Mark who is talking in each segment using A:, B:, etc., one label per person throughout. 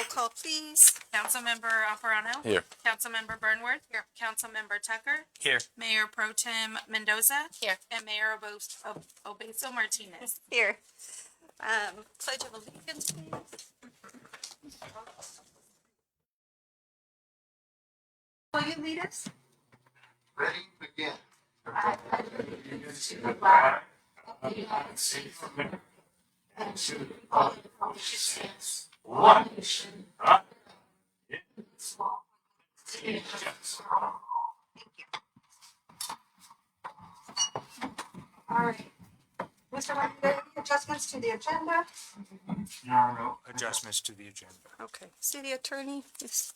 A: call, please.
B: Councilmember Alvarado.
C: Here.
B: Councilmember Burnworth. Here. Councilmember Tucker.
C: Here.
B: Mayor Pro Tem Mendoza.
A: Here.
B: And Mayor Obeso Martinez.
A: Here. Pledge of allegiance, please. Will you lead us?
D: Ready, begin.
A: I pledge allegiance to the flag of the United States of America and to the republic for which it stands, one nation, under God, indivisible, with liberty and justice for all. Thank you. All right. Mr. Martin, any adjustments to the agenda?
C: No adjustments to the agenda.
A: Okay. City Attorney, yes.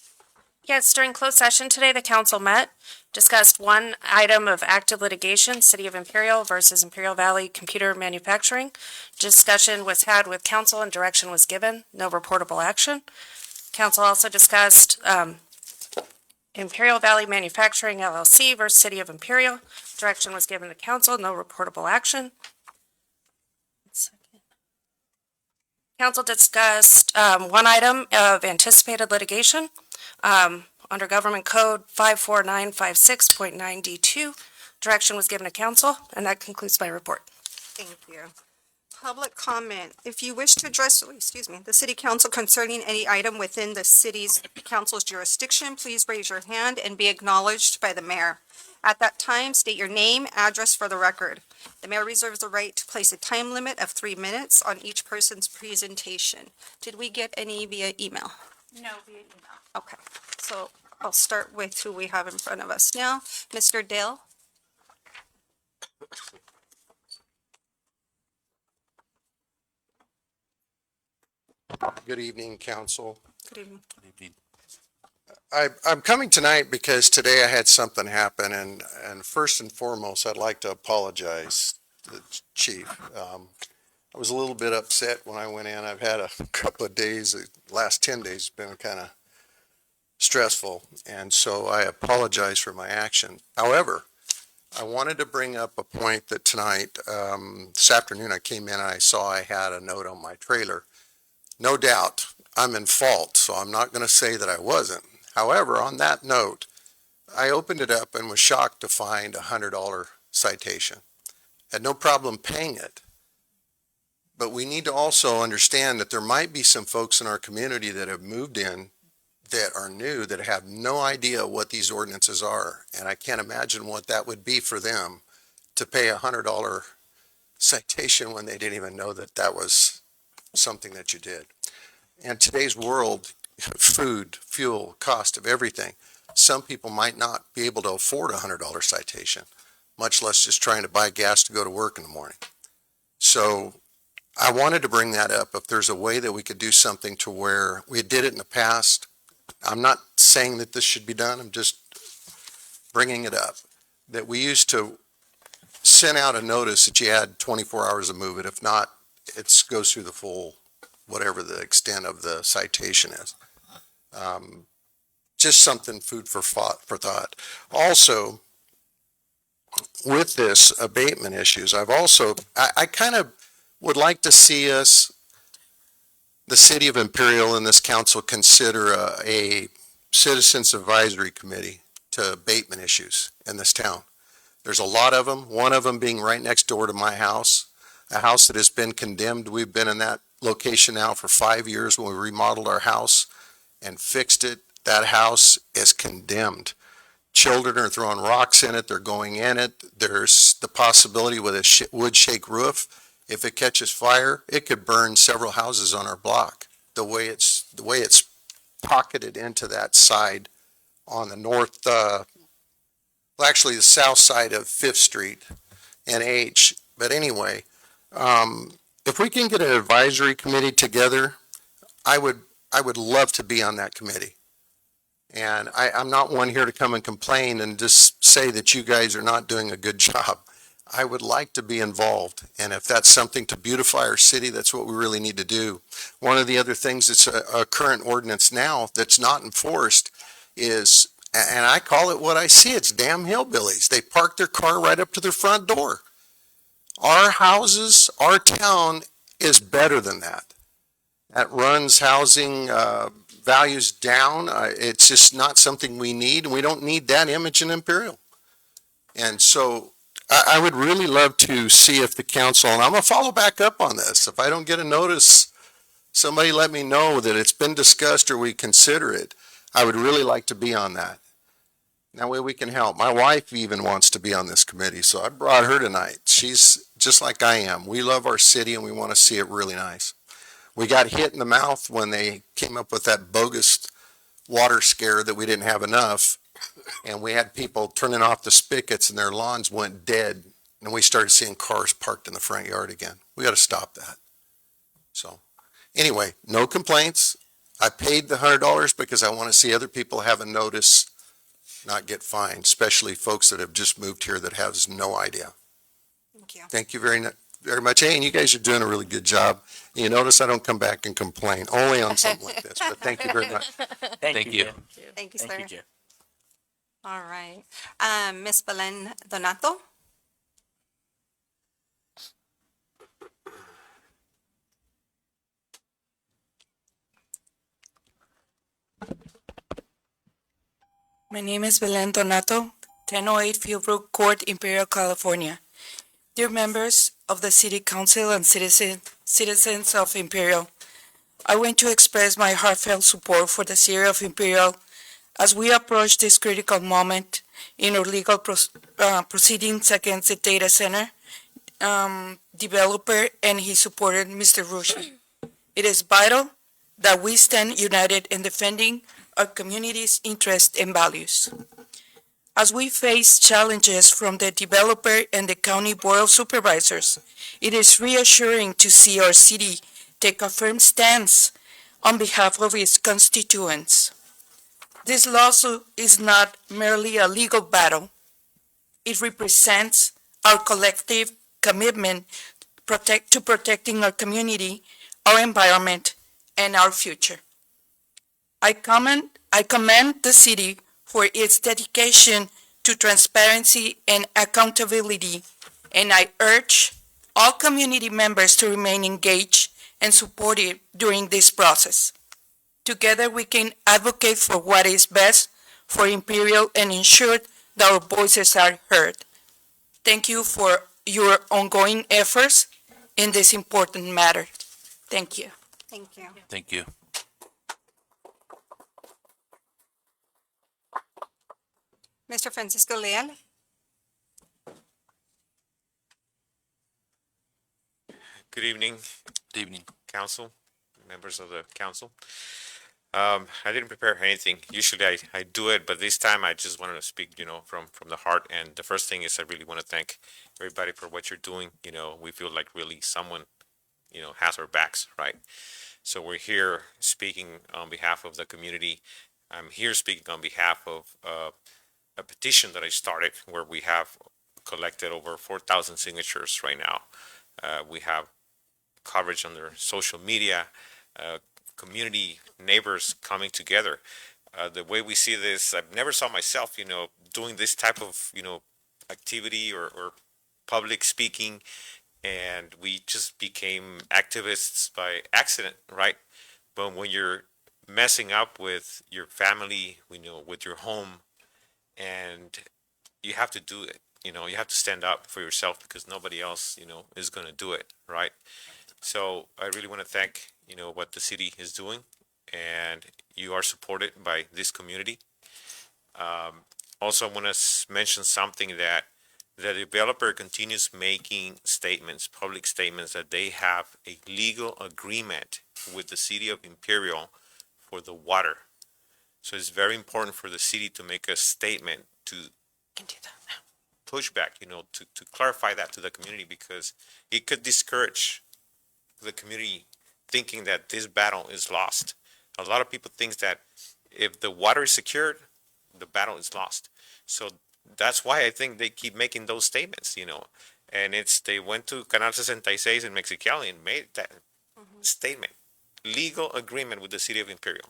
B: Yes, during closed session today, the council met, discussed one item of active litigation, City of Imperial versus Imperial Valley Computer Manufacturing. Discussion was had with council and direction was given, no reportable action. Council also discussed Imperial Valley Manufacturing LLC versus City of Imperial. Direction was given to council, no reportable action. Council discussed one item of anticipated litigation under Government Code 54956.9D2. Direction was given to council, and that concludes my report.
A: Thank you. Public comment. If you wish to address, the city council concerning any item within the city's council's jurisdiction, please raise your hand and be acknowledged by the mayor. At that time, state your name, address for the record. The mayor reserves the right to place a time limit of 3 minutes on each person's presentation. Did we get any via email?
B: No, via email.
A: Okay, so I'll start with who we have in front of us now. Mr. Dale?
D: Good evening, council.
A: Good evening.
D: I'm coming tonight because today I had something happen, and first and foremost, I'd like to apologize to the chief. I was a little bit upset when I went in. I've had a couple of days, the last 10 days been kind of stressful, and so I apologize for my action. However, I wanted to bring up a point that tonight, this afternoon I came in and I saw I had a note on my trailer. No doubt I'm in fault, so I'm not going to say that I wasn't. However, on that note, I opened it up and was shocked to find a $100 citation. Had no problem paying it. But we need to also understand that there might be some folks in our community that have moved in that are new, that have no idea what these ordinances are. And I can't imagine what that would be for them to pay a $100 citation when they didn't even know that that was something that you did. And today's world, food, fuel, cost of everything, some people might not be able to afford a $100 citation, much less just trying to buy gas to go to work in the morning. So I wanted to bring that up. If there's a way that we could do something to where we did it in the past, I'm not saying that this should be done, I'm just bringing it up, that we used to send out a notice that you had 24 hours to move it. If not, it goes through the full, whatever the extent of the citation is. Just something food for thought. Also, with this abatement issues, I kind of would like to see us, the City of Imperial and this council, consider a citizens advisory committee to abatement issues in this town. There's a lot of them, one of them being right next door to my house, a house that has been condemned. We've been in that location now for 5 years when we remodeled our house and fixed it. That house is condemned. Children are throwing rocks in it, they're going in it. There's the possibility with a wood shake roof, if it catches fire, it could burn several houses on our block. The way it's pocketed into that side on the north, actually the south side of 5th Street and H. But anyway, if we can get an advisory committee together, I would love to be on that committee. And I'm not one here to come and complain and just say that you guys are not doing a good job. I would like to be involved, and if that's something to beautify our city, that's what we really need to do. One of the other things that's a current ordinance now that's not enforced is, and I call it what I see, it's damn hillbillies. They park their car right up to their front door. Our houses, our town is better than that. That runs housing, values down. It's just not something we need, and we don't need that image in Imperial. And so I would really love to see if the council, and I'm gonna follow back up on this. If I don't get a notice, somebody let me know that it's been discussed or we consider it. I would really like to be on that. That way we can help. My wife even wants to be on this committee, so I brought her tonight. She's just like I am. We love our city and we want to see it really nice. We got hit in the mouth when they came up with that bogus water scare that we didn't have enough. And we had people turning off the spigots and their lawns went dead. And we started seeing cars parked in the front yard again. We got to stop that. So anyway, no complaints. I paid the $100 because I want to see other people have a notice, not get fined, especially folks that have just moved here that has no idea.
A: Thank you.
D: Thank you very much. Hey, and you guys are doing a really good job. You notice I don't come back and complain, only on something like this, but thank you very much.
E: Thank you.
A: Thank you, sir.
E: Thank you, Jeff.
A: All right. Ms. Belen Donato?
F: My name is Belen Donato, 1008 Fieldbrook Court, Imperial, California. Dear members of the City Council and citizens of Imperial, I want to express my heartfelt support for the City of Imperial as we approach this critical moment in our legal proceedings against the data center developer and his supporter, Mr. Rushi. It is vital that we stand united in defending our community's interests and values. As we face challenges from the developer and the County Board of Supervisors, it is reassuring to see our city take a firm stance on behalf of its constituents. This lawsuit is not merely a legal battle. It represents our collective commitment to protecting our community, our environment, and our future. I commend the city for its dedication to transparency and accountability, and I urge all community members to remain engaged and supportive during this process. Together we can advocate for what is best for Imperial and ensure that our voices are heard. Thank you for your ongoing efforts in this important matter. Thank you.
A: Thank you.
E: Thank you.
A: Mr. Francisco Leal?
G: Good evening,
E: Good evening.
G: council, members of the council. I didn't prepare anything. Usually I do it, but this time I just wanted to speak, from the heart. And the first thing is I really want to thank everybody for what you're doing. We feel like really someone, has our backs, right? So we're here speaking on behalf of the community. I'm here speaking on behalf of a petition that I started where we have collected over 4,000 signatures right now. We have coverage on their social media, community neighbors coming together. The way we see this, I've never saw myself, doing this type of, activity or public speaking, and we just became activists by accident, right? But when you're messing up with your family, with your home, and you have to do it, you have to stand up for yourself because nobody else, is going to do it, right? So I really want to thank, what the city is doing, and you are supported by this community. Also, I want to mention something that the developer continues making statements, public statements, that they have a legal agreement with the city of Imperial for the water. So it's very important for the city to make a statement to push back, to clarify that to the community, because it could discourage the community thinking that this battle is lost. A lot of people think that if the water is secured, the battle is lost. So that's why I think they keep making those statements, and they went to Canal 66 in Mexicali and made that statement, legal agreement with the city of Imperial.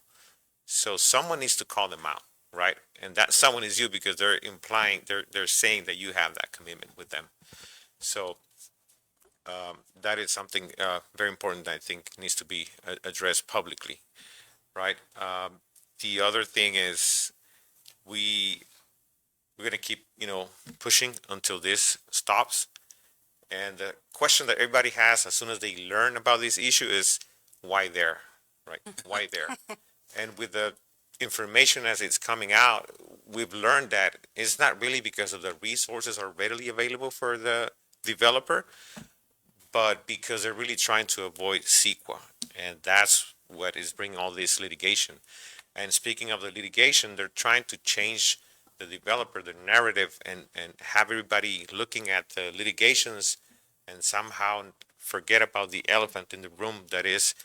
G: So someone needs to call them out, right? And that someone is you, because they're implying, they're saying that you have that commitment with them. So that is something very important that I think needs to be addressed publicly. right? The other thing is we're gonna keep, pushing until this stops. And the question that everybody has as soon as they learn about this issue is why there, right? Why there? And with the information as it's coming out, we've learned that it's not really because of the resources are readily available for the developer, but because they're really trying to avoid CEQA. And that's what is bringing all this litigation. And speaking of the litigation, they're trying to change the developer, the narrative, and have everybody looking at the litigations and somehow forget about the elephant in the room that is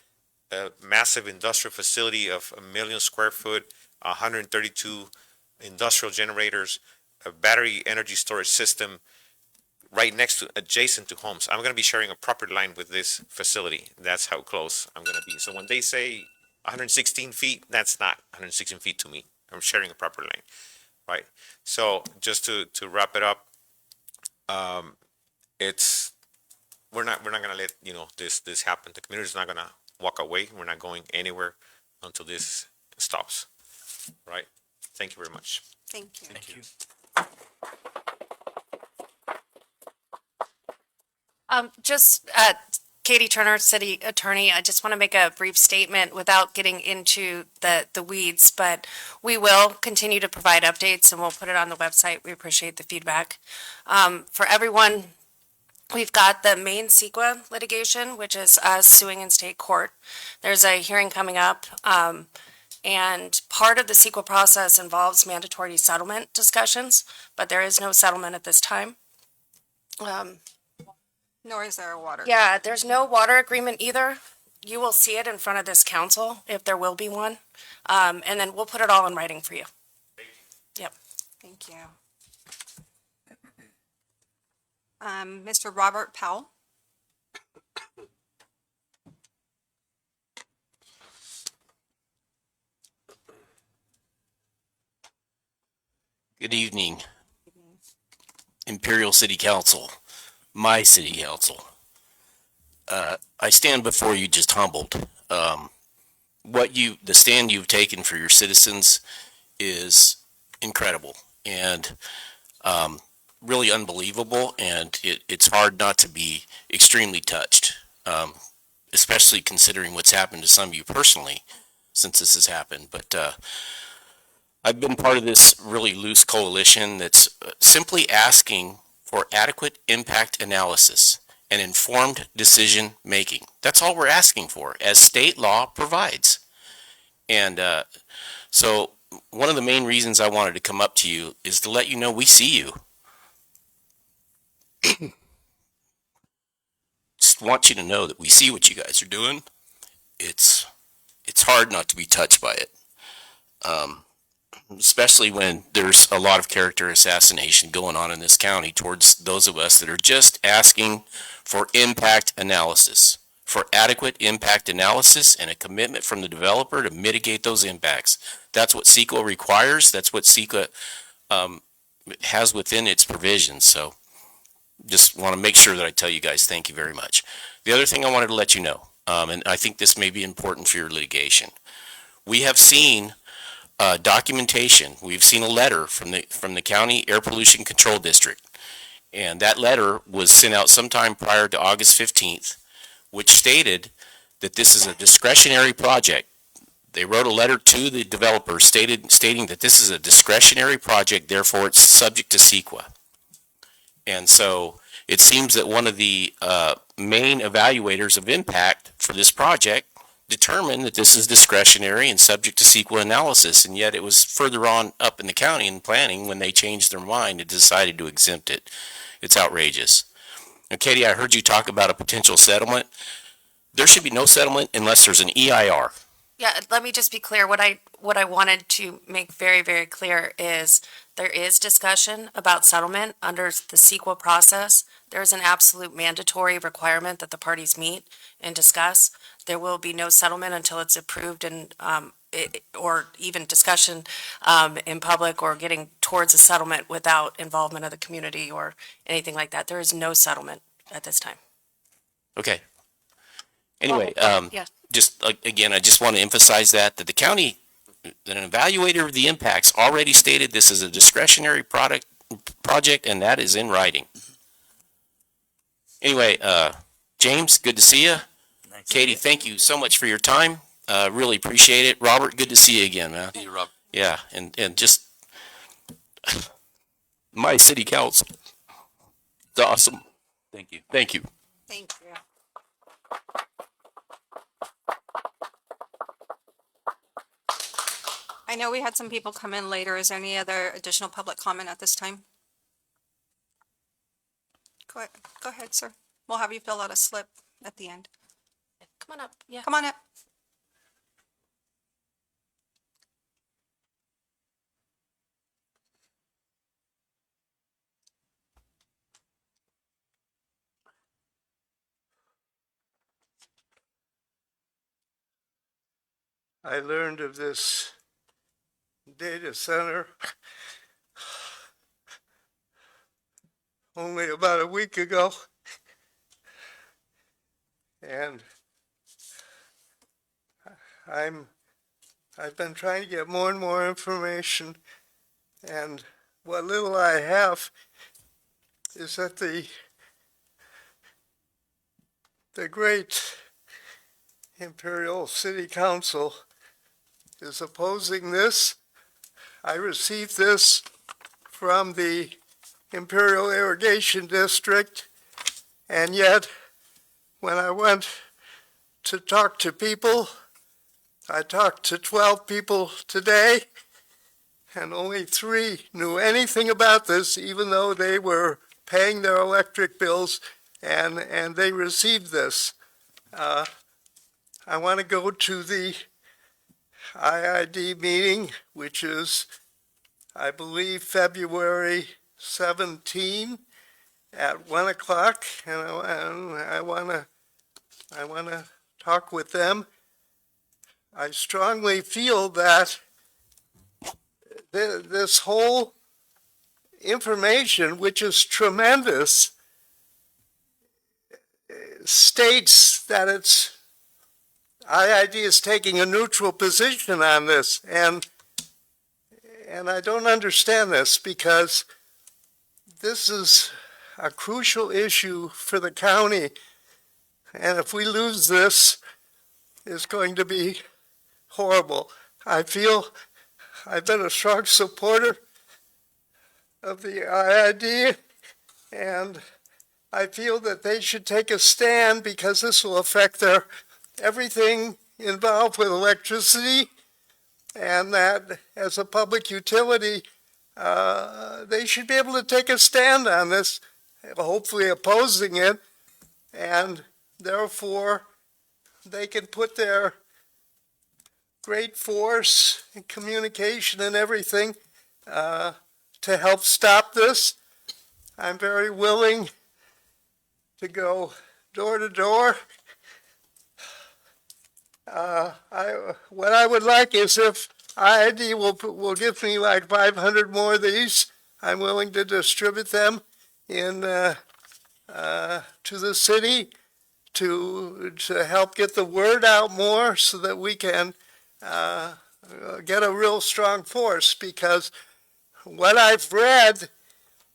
G: a massive industrial facility of 1 million square foot, 132 industrial generators, a battery energy storage system right next to, adjacent to homes. I'm going to be sharing a property line with this facility. That's how close I'm going to be. So when they say 116 feet, that's not 116 feet to me. I'm sharing a property line, right? So just to wrap it up, it's we're not going to let this happen. The community is not going to walk away. We're not going anywhere until this stops, right? Thank you very much.
A: Thank you.
C: Thank you.
B: Just, Katie Turner, City Attorney, I just want to make a brief statement without getting into the weeds, but we will continue to provide updates and we'll put it on the website. We appreciate the feedback. For everyone, we've got the main CEQA litigation, which is us suing in state court. There's a hearing coming up, and part of the CEQA process involves mandatory settlement discussions, but there is no settlement at this time.
A: Nor is there a water.
B: Yeah, there's no water agreement either. You will see it in front of this council if there will be one. And then we'll put it all in writing for you. Yep.
A: Thank you. Mr. Robert Powell.
E: Good evening, Imperial City Council, my city council. I stand before you just humbled. The stand you've taken for your citizens is incredible and really unbelievable, and it's hard not to be extremely touched, especially considering what's happened to some of you personally since this has happened. But I've been part of this really loose coalition that's simply asking for adequate impact analysis and informed decision making. That's all we're asking for, as state law provides. And so one of the main reasons I wanted to come up to you is to let you know we see you. Just want you to know that we see what you guys are doing. It's hard not to be touched by it. Especially when there's a lot of character assassination going on in this county towards those of us that are just asking for impact analysis, for adequate impact analysis and a commitment from the developer to mitigate those impacts. That's what CEQA requires. That's what CEQA has within its provisions. So just want to make sure that I tell you guys thank you very much. The other thing I wanted to let you know, and I think this may be important for your litigation, we have seen documentation. We've seen a letter from the County Air Pollution Control District, and that letter was sent out sometime prior to August 15th, which stated that this is a discretionary project. They wrote a letter to the developer stating that this is a discretionary project, therefore it's subject to CEQA. And so it seems that one of the main evaluators of impact for this project determined that this is discretionary and subject to CEQA analysis, and yet it was further on up in the county in planning when they changed their mind and decided to exempt it. It's outrageous. Now, Katie, I heard you talk about a potential settlement. There should be no settlement unless there's an EIR.
B: Yeah, let me just be clear. What I wanted to make very, very clear is there is discussion about settlement under the CEQA process. There is an absolute mandatory requirement that the parties meet and discuss. There will be no settlement until it's approved and or even discussion in public or getting towards a settlement without involvement of the community or anything like that. There is no settlement at this time.
E: Okay. Anyway,
B: yeah.
E: just, again, I just want to emphasize that the county, that an evaluator of the impacts already stated this is a discretionary project, and that is in writing. Anyway, James, good to see you. Katie, thank you so much for your time. Really appreciate it. Robert, good to see you again, man.
H: See you, Rob.
E: Yeah, and just my city council. It's awesome.
H: Thank you.
E: Thank you.
A: Thank you. I know we had some people come in later. Is there any other additional public comment at this time? Go ahead, sir. We'll have you fill out a slip at the end.
B: Come on up, yeah.
A: Come on up.
I: I learned of this data center only about a week ago. And I've been trying to get more and more information, and what little I have is that the great Imperial City Council is opposing this. I received this from the Imperial Irrigation District, and yet when I went to talk to people, I talked to 12 people today, and only 3 knew anything about this, even though they were paying their electric bills and they received this. I want to go to the IID meeting, which is, I believe, February 17 at 1 o'clock, and I want to talk with them. I strongly feel that this whole information, which is tremendous, states that IID is taking a neutral position on this, and I don't understand this, because this is a crucial issue for the county, and if we lose this, it's going to be horrible. I feel I've been a strong supporter of the IID, and I feel that they should take a stand, because this will affect everything involved with electricity, and that as a public utility, they should be able to take a stand on this, hopefully opposing it, and therefore they can put their great force and communication and everything to help stop this. I'm very willing to go door to door. What I would like is if IID will give me like 500 more of these, I'm willing to distribute them to the city to help get the word out more, so that we can get a real strong force. Because what I've read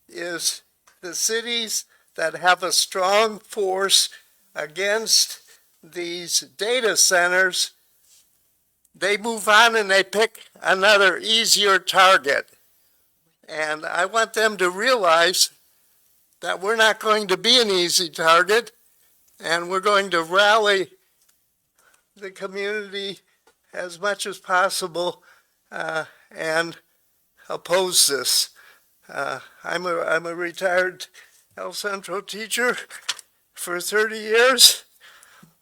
I: is the cities that have a strong force against these data centers, they move on and they pick another easier target. And I want them to realize that we're not going to be an easy target, and we're going to rally the community as much as possible and oppose this. I'm a retired El Centro teacher for 30 years.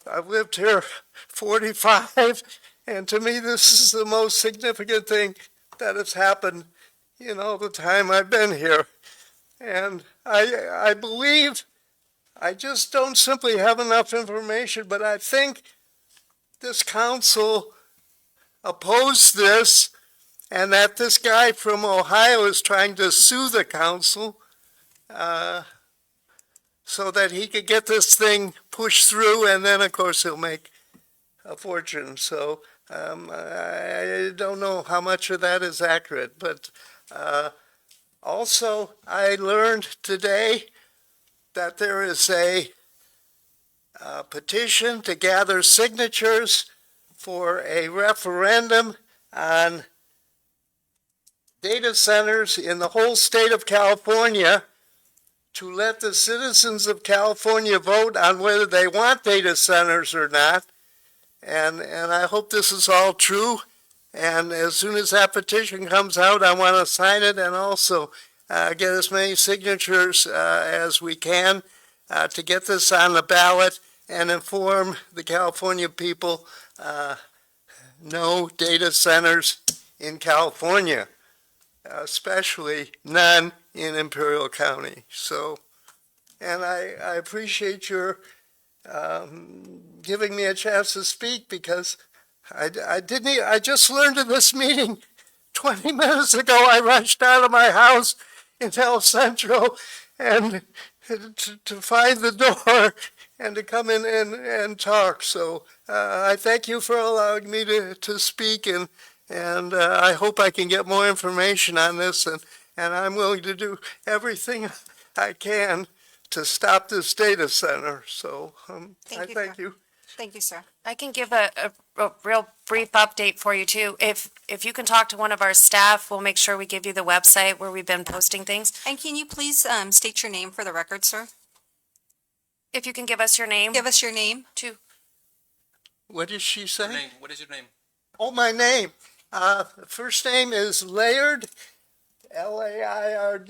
I: I've lived here 45, and to me this is the most significant thing that has happened in all the time I've been here. And I believe, I just don't simply have enough information, but I think this council opposed this, and that this guy from Ohio is trying to sue the council. so that he could get this thing pushed through, and then, of course, he'll make a fortune. So I don't know how much of that is accurate, but also I learned today that there is a petition to gather signatures for a referendum on data centers in the whole state of California, to let the citizens of California vote on whether they want data centers or not. And I hope this is all true. And as soon as that petition comes out, I want to sign it and also get as many signatures as we can to get this on the ballot and inform the California people no data centers in California, especially none in Imperial County. So, and I appreciate your giving me a chance to speak, because I just learned in this meeting 20 minutes ago. I rushed out of my house in El Centro and to find the door and to come in and talk. So I thank you for allowing me to speak, and I hope I can get more information on this, and I'm willing to do everything I can to stop this data center. So I thank you.
A: Thank you, sir.
B: I can give a real brief update for you too. If you can talk to one of our staff, we'll make sure we give you the website where we've been posting things.
A: And can you please state your name for the record, sir?
B: If you can give us your name.
A: Give us your name.
B: Too.
I: What did she say?
E: What is your name?
I: Oh, my name. First name is Laird, Laird.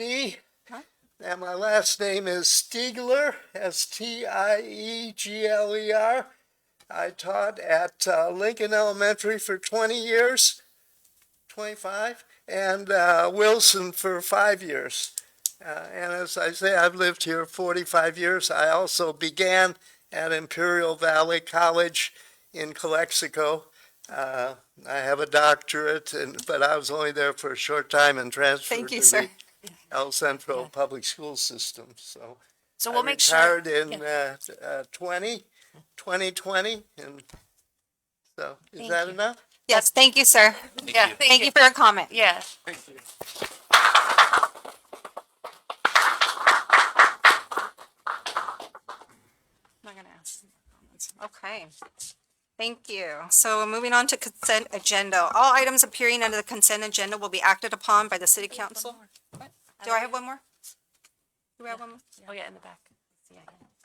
A: Huh?
I: And my last name is Stiegler, Stieegler. I taught at Lincoln Elementary for 20 years, 25, and Wilson for 5 years. And as I say, I've lived here 45 years. I also began at Imperial Valley College in Calexico. I have a doctorate, but I was only there for a short time and transferred
A: Thank you,
I: to
A: sir.
I: the El Centro Public School System. So
B: We'll make sure.
I: I retired in 2020, and so is that enough?
A: Yes, thank you, sir.
B: Yeah.
A: Thank you for your comment.
B: Yeah.
A: I'm not gonna ask some more comments. Okay. Thank you. So moving on to consent agenda. All items appearing under the consent agenda will be acted upon by the city council. What? Do I have one more? Do we have one more?
B: Oh, yeah, in the back.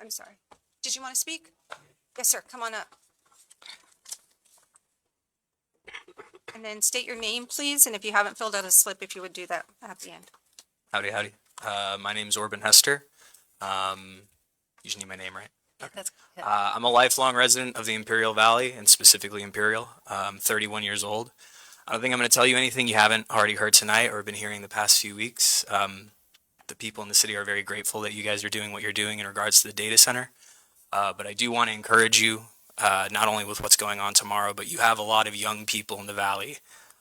A: I'm sorry. Did you want to speak? Yes, sir. Come on up. And then state your name, please, and if you haven't filled out a slip, if you would do that at the end.
H: Howdy, howdy. My name's Orban Hester. You should need my name, right?
B: That's,
H: I'm a lifelong resident of the Imperial Valley, and specifically Imperial. I'm 31 years old. I don't think I'm going to tell you anything you haven't already heard tonight or been hearing the past few weeks. The people in the city are very grateful that you guys are doing what you're doing in regards to the data center. But I do want to encourage you, not only with what's going on tomorrow, but you have a lot of young people in the valley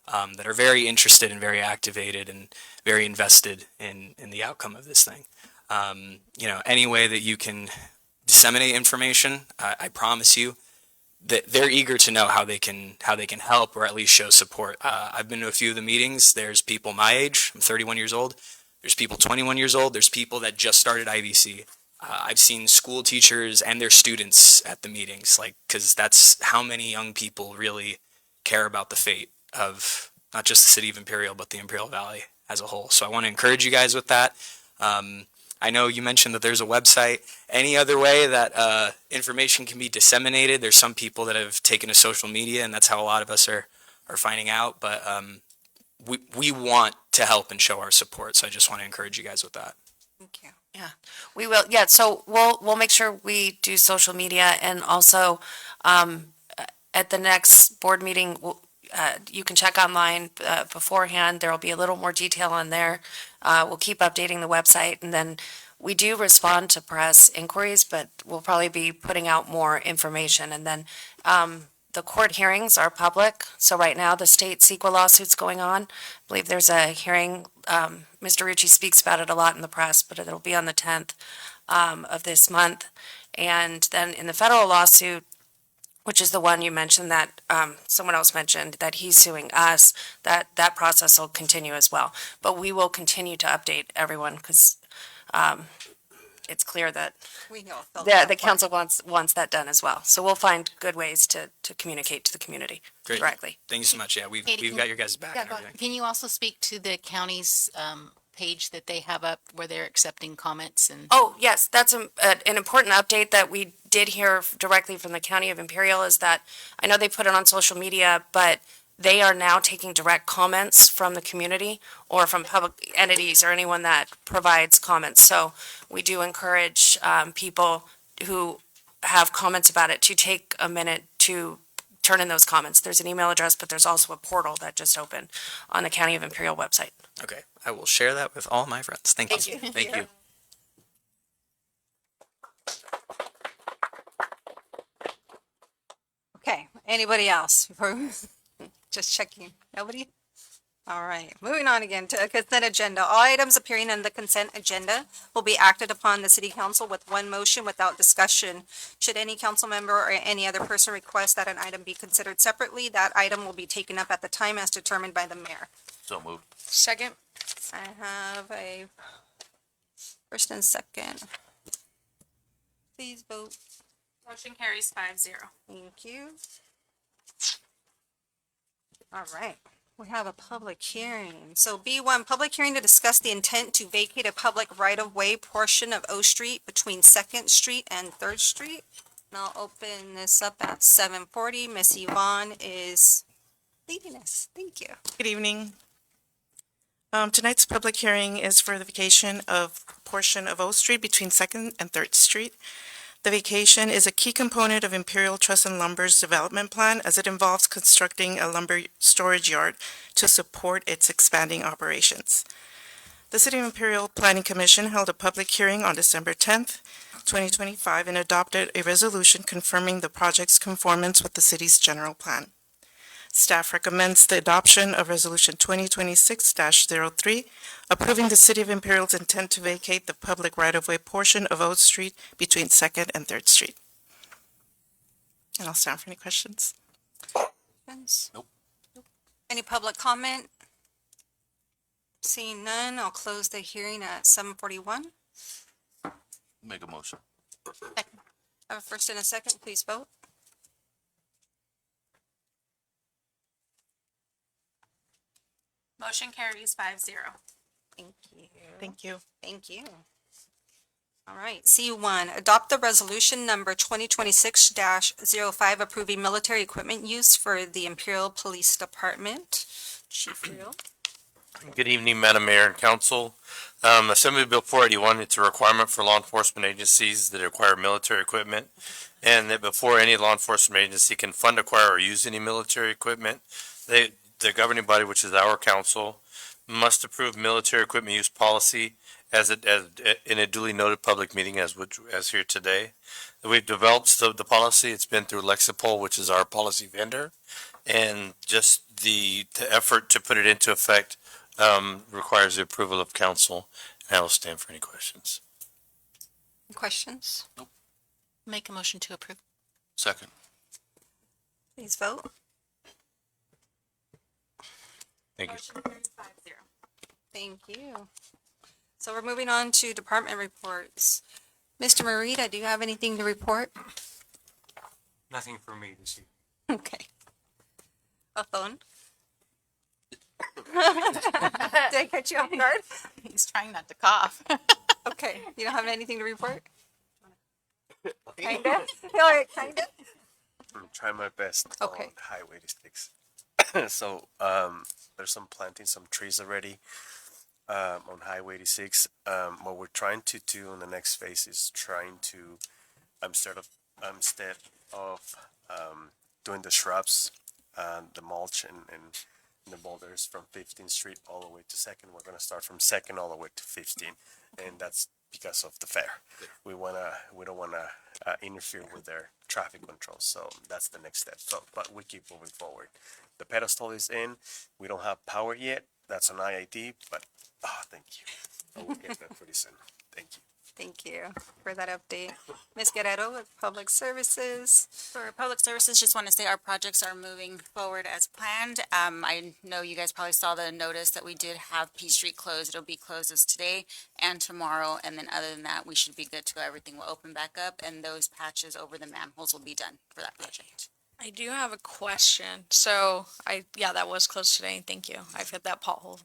H: that are very interested and very activated and very invested in the outcome of this thing. Any way that you can disseminate information, I promise you that they're eager to know how they can help or at least show support. I've been to a few of the meetings. There's people my age. I'm 31 years old. There's people 21 years old. There's people that just started IVC. I've seen school teachers and their students at the meetings, because that's how many young people really care about the fate of not just the city of Imperial, but the Imperial Valley as a whole. So I want to encourage you guys with that. I know you mentioned that there's a website. Any other way that information can be disseminated? There's some people that have taken to social media, and that's how a lot of us are finding out. But we want to help and show our support. So I just want to encourage you guys with that.
A: Thank you.
B: yeah, we will. Yeah. So we'll make sure we do social media, and also, at the next board meeting, you can check online beforehand. There will be a little more detail on there. We'll keep updating the website, and then we do respond to press inquiries, but we'll probably be putting out more information. And then the court hearings are public. So right now, the state CEQA lawsuit's going on. I believe there's a hearing. Mr. Rucci speaks about it a lot in the press, but it'll be on the 10th. of this month. And then in the federal lawsuit, which is the one you mentioned that someone else mentioned, that he's suing us, that process will continue as well. But we will continue to update everyone because it's clear that
A: We all felt
B: the
A: that part.
B: council wants that done as well. So we'll find good ways to communicate to the community
H: Great.
B: directly.
H: Thank you so much. Yeah, we've
J: Katie,
H: got your guys' back
J: Yeah,
H: and
J: go ahead.
H: everything.
J: Can you also speak to the county's page that they have up where they're accepting comments and?
B: Oh, yes, that's an important update that we did hear directly from the County of Imperial is that, I know they put it on social media, but they are now taking direct comments from the community or from public entities or anyone that provides comments. So we do encourage people who have comments about it to take a minute to turn in those comments. There's an email address, but there's also a portal that just opened on the County of Imperial website.
H: Okay, I will share that with all my friends. Thank you.
B: Thank you.
H: Thank you.
A: Okay, anybody else? Just checking. Nobody? All right, moving on again to consent agenda. All items appearing on the consent agenda will be acted upon the city council with one motion without discussion. Should any council member or any other person request that an item be considered separately, that item will be taken up at the time as determined by the mayor.
E: So moved.
B: Second.
A: I have a first and second. Please vote.
B: Motion carries 5-0.
A: Thank you. All right, we have a public hearing. So B1, public hearing to discuss the intent to vacate a public right-of-way portion of O Street between Second Street and Third Street. And I'll open this up at 7:40. Miss Yvonne is leading us. Thank you.
K: Good evening. Tonight's public hearing is for the vacation of a portion of O Street between Second and Third Street. The vacation is a key component of Imperial Truss and Lumber's development plan as it involves constructing a lumber storage yard to support its expanding operations. The City of Imperial Planning Commission held a public hearing on December 10th, 2025, and adopted a resolution confirming the project's conformance with the city's general plan. Staff recommends the adoption of Resolution 2026-03, approving the City of Imperial's intent to vacate the public right-of-way portion of O Street between Second and Third Street. And I'll stand for any questions.
A: Nope. Any public comment? Seeing none, I'll close the hearing at 7:41.
E: Make a motion.
A: I have a first and a second, please vote.
B: Motion carries 5-0.
A: Thank you.
K: Thank you.
A: Thank you. All right, C1, adopt the resolution number 2026-05 approving military equipment use for the Imperial Police Department. Chief Real.
L: Good evening, Madam Mayor and Council. Assembly Bill 481, it's a requirement for law enforcement agencies that acquire military equipment, and that before any law enforcement agency can fund, acquire, or use any military equipment, the governing body, which is our council, must approve military equipment use policy as in a duly noted public meeting as here today. We've developed the policy. It's been through Lexipol, which is our policy vendor, and just the effort to put it into effect requires the approval of council. And I will stand for any questions.
A: Questions?
J: Make a motion to approve.
E: Second.
A: Please vote.
L: Thank you.
B: Motion carries 5-0.
A: Thank you. So we're moving on to department reports. Mr. Marita, do you have anything to report?
C: Nothing for me this evening.
A: Okay. A phone? Did I catch you off guard?
J: He's trying not to cough.
A: Okay, you don't have anything to report? Kinda? Yeah, kinda?
M: I'm trying my best
A: Okay.
M: on highway districts. So, there's some planting, some trees already, on Highway 86. What we're trying to do in the next phase is trying to, instead of doing the shrubs, the mulch and the boulders from 15th Street all the way to Second, we're gonna start from Second all the way to 15, and that's because of the fair. We don't wanna interfere with their traffic control, so that's the next step. So, but we keep moving forward. The pedestal is in. We don't have power yet. That's an IID, but thank you. I will get that pretty soon. Thank you.
A: Thank you for that update. Ms. Guerrero with Public Services.
N: For public services, just want to say our projects are moving forward as planned. I know you guys probably saw the notice that we did have P Street closed. It'll be closed as today and tomorrow. And then other than that, we should be good to go. Everything will open back up and those patches over the manholes will be done for that project.
O: I do have a question. So that was closed today. Thank you. I've hit that pothole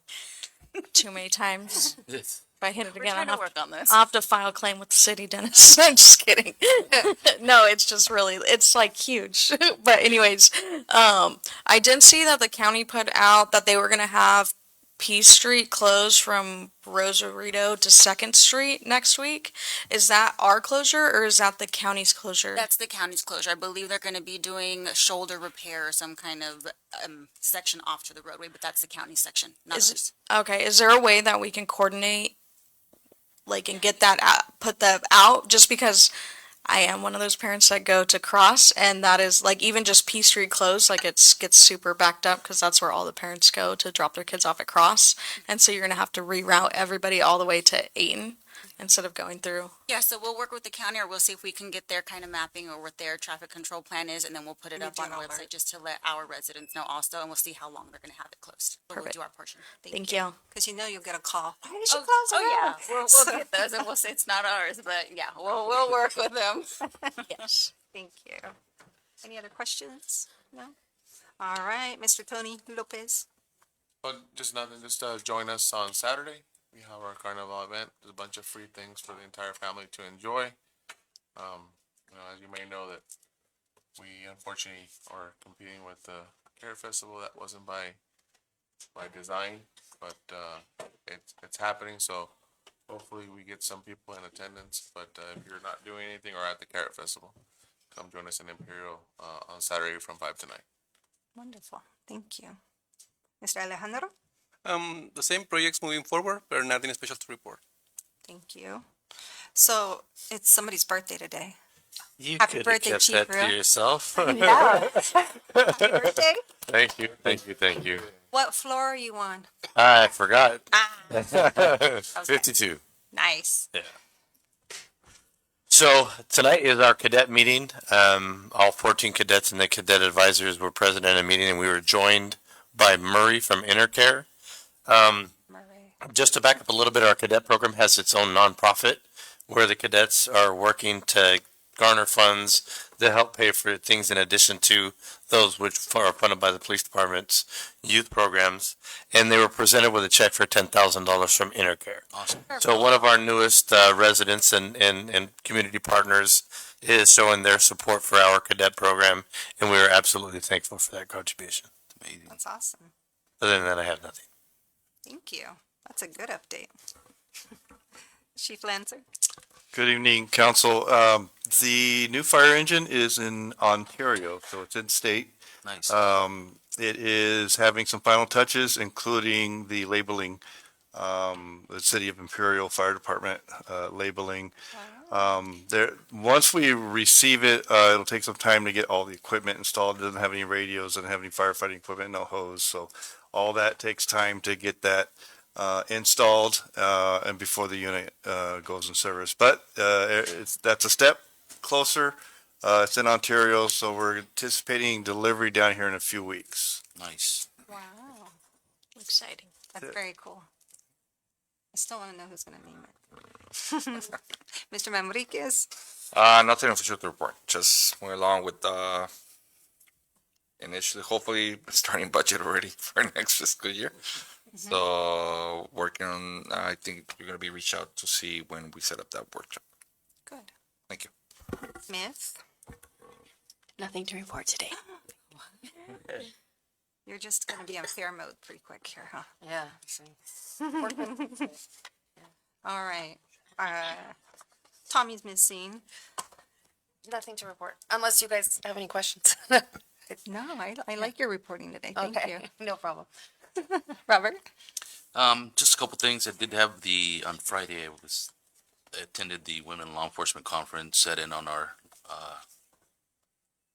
O: too many times. If I hit it
N: We're
O: again,
N: trying to work on this.
O: I'll have to file a claim with the city, Dennis. I'm just kidding. No, it's just really, it's like huge. But anyways, I did see that the county put out that they were gonna have Peace Street closed from Rosarito to Second Street next week. Is that our closure or is that the county's closure?
N: That's the county's closure. I believe they're going to be doing shoulder repair or some kind of section off to the roadway, but that's the county section, not ours.
O: Okay, is there a way that we can coordinate, like, and get that out, put that out? Just because I am one of those parents that go to Cross, and that is, like, even just P Street closed, like, it gets super backed up, because that's where all the parents go to drop their kids off at Cross, and so you're gonna have to reroute everybody all the way to Ayton, instead of going through.
N: Yeah, so we'll work with the county, or we'll see if we can get their kind of mapping or what their traffic control plan is, and then we'll put it up on the website just to let our residents know also, and we'll see how long they're gonna have it closed. But we'll
O: Perfect.
N: do our portion.
O: Thank you.
A: Because you know you'll get a call. Why did you
N: Oh,
A: close it
N: oh
A: out?
N: yeah, we'll get those, and we'll say it's not ours, but yeah, we'll work with them.
A: Yes. Thank you. Any other questions? No? All right, Mr. Tony Lopez.
P: But just nothing, just join us on Saturday. We have our carnival event. There's a bunch of free things for the entire family to enjoy. As you may know that we unfortunately are competing with the Carrot Festival. That wasn't by design, but it's happening. So hopefully we get some people in attendance. But if you're not doing anything or at the Carrot Festival, come join us in Imperial on Saturday from 5 to 9.
A: Wonderful. Thank you. Mr. Alejandro?
Q: The same projects moving forward, but nothing special to report.
A: Thank you. So it's somebody's birthday today.
L: You
A: Happy
L: could have
A: birthday,
L: kept
A: Chief
L: that
A: Real.
L: to yourself.
A: Yeah. Happy birthday.
L: Thank you, thank you, thank you.
A: What floor are you on?
L: I forgot.
A: Okay.
L: 52.
A: Nice.
L: Yeah. So tonight is our cadet meeting. All 14 cadets and the cadet advisors were present in a meeting, and we were joined by Murray from Intercare. Just to back up a little bit, our cadet program has its own nonprofit where the cadets are working to garner funds to help pay for things in addition to those which are funded by the police department's youth programs. And they were presented with a check for $10,000 from Intercare.
Q: Awesome.
L: So one of our newest residents and community partners is showing their support for our cadet program, and we are absolutely thankful for that contribution.
Q: Amazing.
A: That's awesome.
L: Other than that, I have nothing.
A: Thank you. That's a good update. Chief Lancer?
R: Good evening, council. The new fire engine is in Ontario, so it's in state.
Q: Nice.
R: It is having some final touches, including the labeling, the City of Imperial Fire Department labeling. Once we receive it, it'll take some time to get all the equipment installed. It doesn't have any radios, doesn't have any firefighting equipment, no hose. So all that takes time to get that installed and before the unit goes in service. But that's a step closer. It's in Ontario, so we're anticipating delivery down here in a few weeks.
Q: Nice.
A: Wow.
O: Exciting.
A: That's very cool. I still want to know who's going to name it. Mr. Manriquez?
S: Nothing official to report. Just went along with initially, hopefully, starting budget already for next fiscal year. So working on, I think you're gonna be reached out to see when we set up that workshop.
A: Good.
S: Thank you.
A: Smith?
T: Nothing to report today.
A: You're just going to be on fair mode pretty quick here, huh?
T: Yeah.
A: All right. Tommy's missing.
B: Nothing to report, unless you guys have any questions.
A: No, I like your reporting today. Thank you.
B: No problem.
A: Robert?
Q: Just a couple things. I did have on Friday, I attended the Women Law Enforcement Conference, sat in on our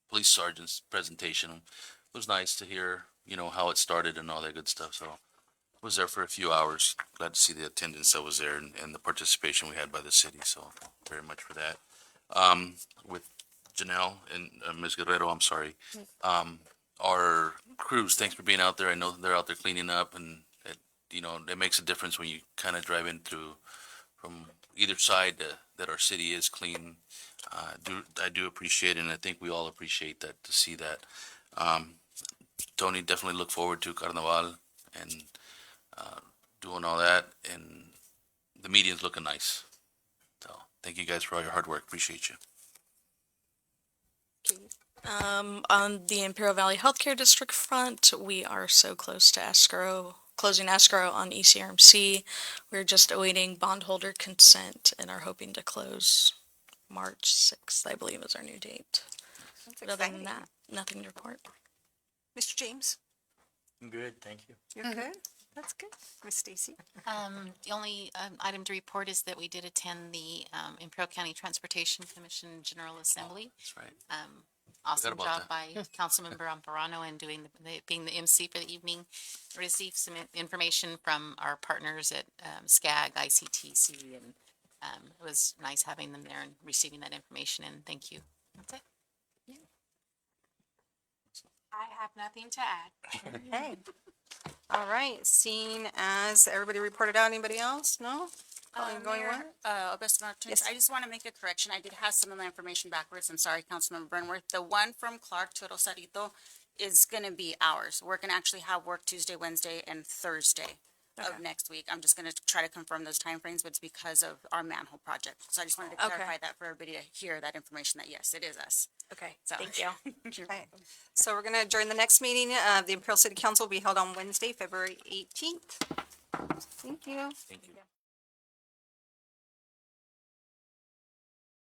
Q: police sergeant's presentation. It was nice to hear, how it started and all that good stuff. So was there for a few hours. Glad to see the attendance that was there and the participation we had by the city, so very much for that. With Janelle and Ms. Guerrero, I'm sorry. Our crews, thanks for being out there. I know they're out there cleaning up, and it makes a difference when you kind of drive in through from either side that our city is clean. I do appreciate it, and I think we all appreciate that, to see that. Tony, definitely look forward to Carnaval and doing all that, and the meeting's looking nice. So thank you guys for all your hard work. Appreciate you.
O: On the Imperial Valley Healthcare District front, we are so close to closing escrow on ECRMC. We're just awaiting bondholder consent and are hoping to close March 6th, I believe is our new date. But other than that, nothing to report.
A: Mr. James?
C: I'm good, thank you.
A: You're good? That's good. Miss Stacy?
J: The only item to report is that we did attend the Imperial County Transportation Commission General Assembly.
Q: That's right.
J: Awesome
Q: about
J: job
Q: that.
J: by Councilmember Amparano and being the MC for the evening. Received some information from our partners at SCAG, ICTC, and it was nice having them there and receiving that information, and thank you. That's it.
N: I have nothing to add.
A: Okay. All right, seeing as everybody reported out, anybody else? No? Going
N: Mayor,
A: well?
N: Best Martinez,
A: Yes.
N: I just want to make a correction. I did have some of my information backwards. I'm sorry, Councilmember Burnworth. The one from Clark to Rosarito is going to be ours. We're going to actually have work Tuesday, Wednesday, and Thursday of next week. I'm just going to try to confirm those timeframes, but it's because of our manhole project. So I just wanted to clarify that for everybody to hear that information, that yes, it is us.
O: Okay,
N: So,
O: thank you.
A: Okay. So we're going to adjourn the next meeting. The Imperial City Council will be held on Wednesday, February 18th. Thank you.
Q: Thank you.